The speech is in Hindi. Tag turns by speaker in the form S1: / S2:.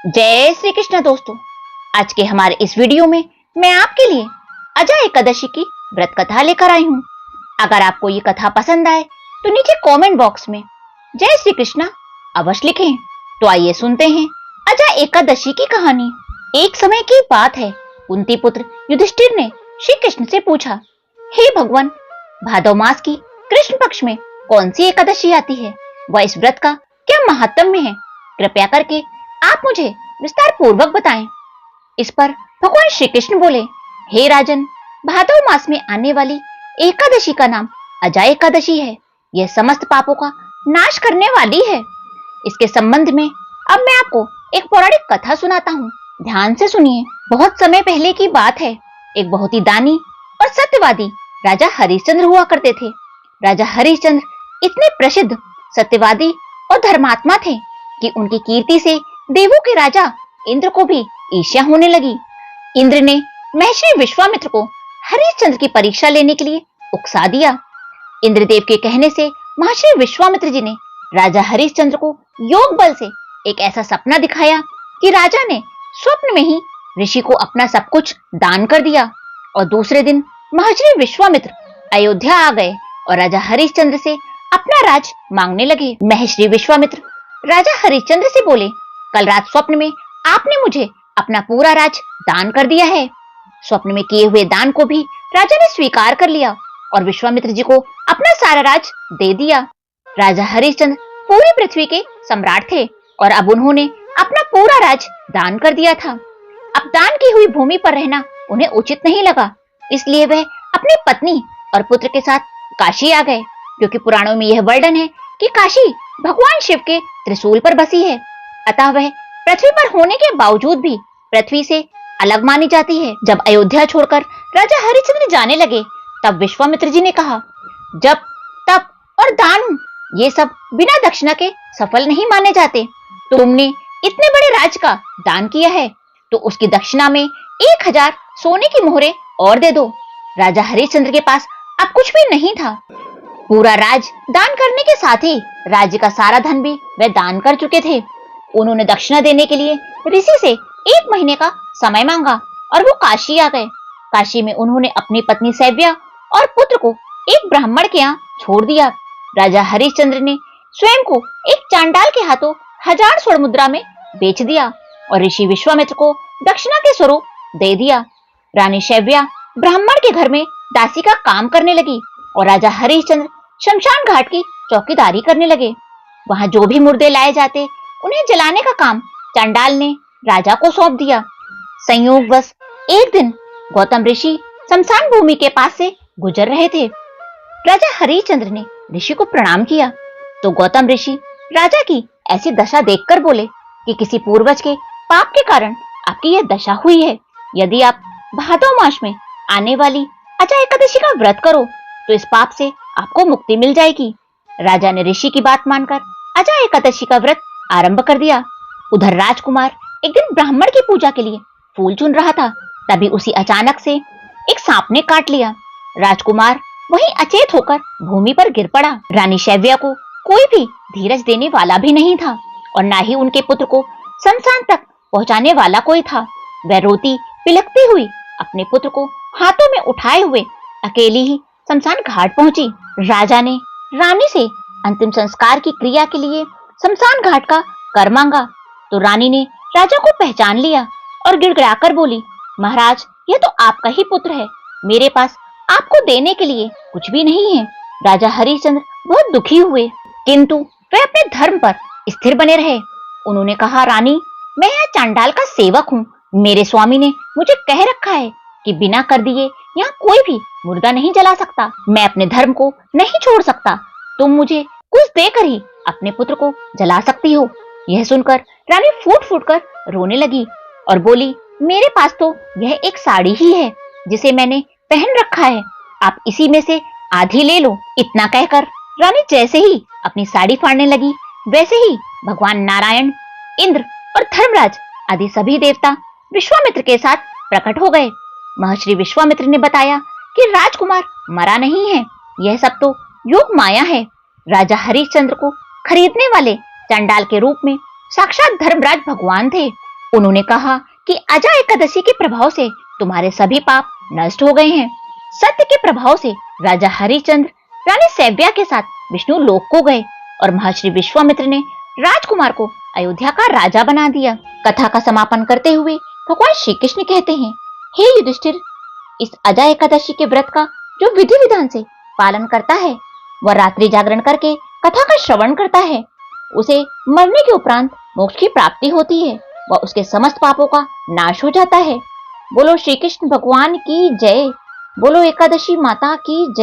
S1: जय श्री कृष्ण दोस्तों। आज के हमारे इस वीडियो में मैं आपके लिए अजा एकादशी की व्रत कथा लेकर आई हूँ। अगर आपको ये कथा पसंद आए तो नीचे कमेंट बॉक्स में जय श्री कृष्ण अवश्य लिखें। तो आइए सुनते हैं अजा एकादशी की कहानी। एक समय की बात है, कुंती पुत्र युधिष्ठिर ने श्री कृष्ण से पूछा, हे भगवान, भादव मास की कृष्ण पक्ष में कौन सी एकादशी आती है? वह इस व्रत का क्या महात्म्य है? कृपया करके आप मुझे विस्तार पूर्वक बताएं। इस पर भगवान श्री कृष्ण बोले, हे राजन, भादव मास में आने वाली एकादशी का नाम अजा एकादशी है। यह समस्त पापों का नाश करने वाली है। इसके संबंध में अब मैं आपको एक पौराणिक कथा सुनाता हूँ। ध्यान से सुनिए। बहुत समय पहले की बात है। एक बहुत ही दानी और सत्यवादी राजा हरिश्चंद्र हुआ करते थे। राजा हरिश्चंद्र इतने प्रसिद्ध सत्यवादी और धर्मात्मा थे कि उनकी कीर्ति से देवों के राजा इंद्र को भी ईर्ष्या होने लगी। इंद्र ने महर्षि विश्वामित्र को हरिश्चंद्र की परीक्षा लेने के लिए उकसा दिया। इंद्रदेव के कहने से महर्षि विश्वामित्र जी ने राजा हरिश्चंद्र को योग बल से एक ऐसा सपना दिखाया कि राजा ने स्वप्न में ही ऋषि को अपना सब कुछ दान कर दिया। और दूसरे दिन महर्षि विश्वामित्र अयोध्या आ गए और राजा हरिश्चंद्र से अपना राज मांगने लगे। महर्षि विश्वामित्र राजा हरिश्चंद्र से बोले, कल रात स्वप्न में आपने मुझे अपना पूरा राज दान कर दिया है। स्वप्न में किए हुए दान को भी राजा ने स्वीकार कर लिया और विश्वामित्र जी को अपना सारा राज दे दिया। राजा हरिश्चंद्र पूरी पृथ्वी के सम्राट थे और अब उन्होंने अपना पूरा राज दान कर दिया था। अब दान की हुई भूमि पर रहना उन्हें उचित नहीं लगा, इसलिए वह अपनी पत्नी और पुत्र के साथ काशी आ गए, क्योंकि पुराणों में यह वर्णन है कि काशी भगवान शिव के त्रिशूल पर बसी है। अतः वह पृथ्वी पर होने के बावजूद भी पृथ्वी से अलग मानी जाती है। जब अयोध्या छोड़कर राजा हरिश्चंद्र जाने लगे, तब विश्वामित्र जी ने कहा, जब तप और दान ये सब बिना दक्षिणा के सफल नहीं माने जाते। तो तुमने इतने बड़े राज का दान किया है, तो उसकी दक्षिणा में 1000 सोने की मोहरें और दे दो। राजा हरिश्चंद्र के पास अब कुछ भी नहीं था। पूरा राज दान करने के साथ ही राज्य का सारा धन भी वे दान कर चुके थे। उन्होंने दक्षिणा देने के लिए ऋषि से 1 महीने का समय मांगा और वो काशी आ गए। काशी में उन्होंने अपनी पत्नी सैव्या और पुत्र को एक ब्राह्मण के यहाँ छोड़ दिया। राजा हरिश्चंद्र ने स्वयं को एक चांडाल के हाथों 1000 स्वर्ण मुद्रा में बेच दिया और ऋषि विश्वामित्र को दक्षिणा के स्वरूप दे दिया। रानी सैव्या ब्राह्मण के घर में दासी का काम करने लगी और राजा हरिश्चंद्र शमशान घाट की चौकीदारी करने लगे। वहां जो भी मुर्दे लाए जाते उन्हें जलाने का काम चांडाल ने राजा को सौंप दिया। संयोगवश एक दिन गौतम ऋषि शमशान भूमि के पास से गुजर रहे थे। राजा हरिश्चंद्र ने ऋषि को प्रणाम किया तो गौतम ऋषि राजा की ऐसी दशा देखकर बोले कि किसी पूर्वज के पाप के कारण आपकी यह दशा हुई है। यदि आप भादव मास में आने वाली अजा एकादशी का व्रत करो तो इस पाप से आपको मुक्ति मिल जाएगी। राजा ने ऋषि की बात मानकर अजा एकादशी का व्रत आरंभ कर दिया। उधर राजकुमार एक दिन ब्राह्मण की पूजा के लिए फूल चुन रहा था, तभी उसी अचानक से एक सांप ने काट लिया। राजकुमार वहीं अचेत होकर भूमि पर गिर पड़ा। रानी सैव्या को कोई भी धीरज देने वाला भी नहीं था और न ही उनके पुत्र को शमशान तक पहुंचाने वाला कोई था। वह रोती बिलखती हुई अपने पुत्र को हाथों में उठाए हुए अकेली ही शमशान घाट पहुंची। राजा ने रानी से अंतिम संस्कार की क्रिया के लिए शमशान घाट का कर मांगा तो रानी ने राजा को पहचान लिया और गिड़गिड़ाकर बोली, महाराज, यह तो आपका ही पुत्र है। मेरे पास आपको देने के लिए कुछ भी नहीं है। राजा हरिश्चंद्र बहुत दुखी हुए, किंतु वे अपने धर्म पर स्थिर बने रहे। उन्होंने कहा, रानी, मैं यहाँ चांडाल का सेवक हूँ। मेरे स्वामी ने मुझे कह रखा है कि बिना कर दिए यहाँ कोई भी मुर्दा नहीं जला सकता। मैं अपने धर्म को नहीं छोड़ सकता। तुम मुझे कुछ देकर ही अपने पुत्र को जला सकती हो। यह सुनकर रानी फूट फूट कर रोने लगी और बोली, मेरे पास तो यह एक साड़ी ही है जिसे मैंने पहन रखा है। आप इसी में से आधी ले लो। इतना कहकर रानी जैसे ही अपनी साड़ी फाड़ने लगी, वैसे ही भगवान नारायण, इंद्र और धर्मराज आदि सभी देवता विश्वामित्र के साथ प्रकट हो गए। महर्षि विश्वामित्र ने बताया कि राजकुमार मरा नहीं है, यह सब तो योग माया है। राजा हरिश्चंद्र को खरीदने वाले चांडाल के रूप में साक्षात धर्मराज भगवान थे। उन्होंने कहा कि अजा एकादशी के प्रभाव से तुम्हारे सभी पाप नष्ट हो गए हैं। सत्य के प्रभाव से राजा हरिश्चंद्र रानी सैव्या के साथ विष्णु लोक को गए और महर्षि विश्वामित्र ने राजकुमार को अयोध्या का राजा बना दिया। कथा का समापन करते हुए भगवान श्री कृष्ण कहते हैं, हे युधिष्ठिर, इस अजा एकादशी के व्रत का जो विधि विधान से पालन करता है, वह रात्रि जागरण करके कथा का श्रवण करता है, उसे मरने के उपरांत मोक्ष की प्राप्ति होती है व उसके समस्त पापों का नाश हो जाता है। बोलो श्री कृष्ण भगवान की जय। बोलो एकादशी माता की जय।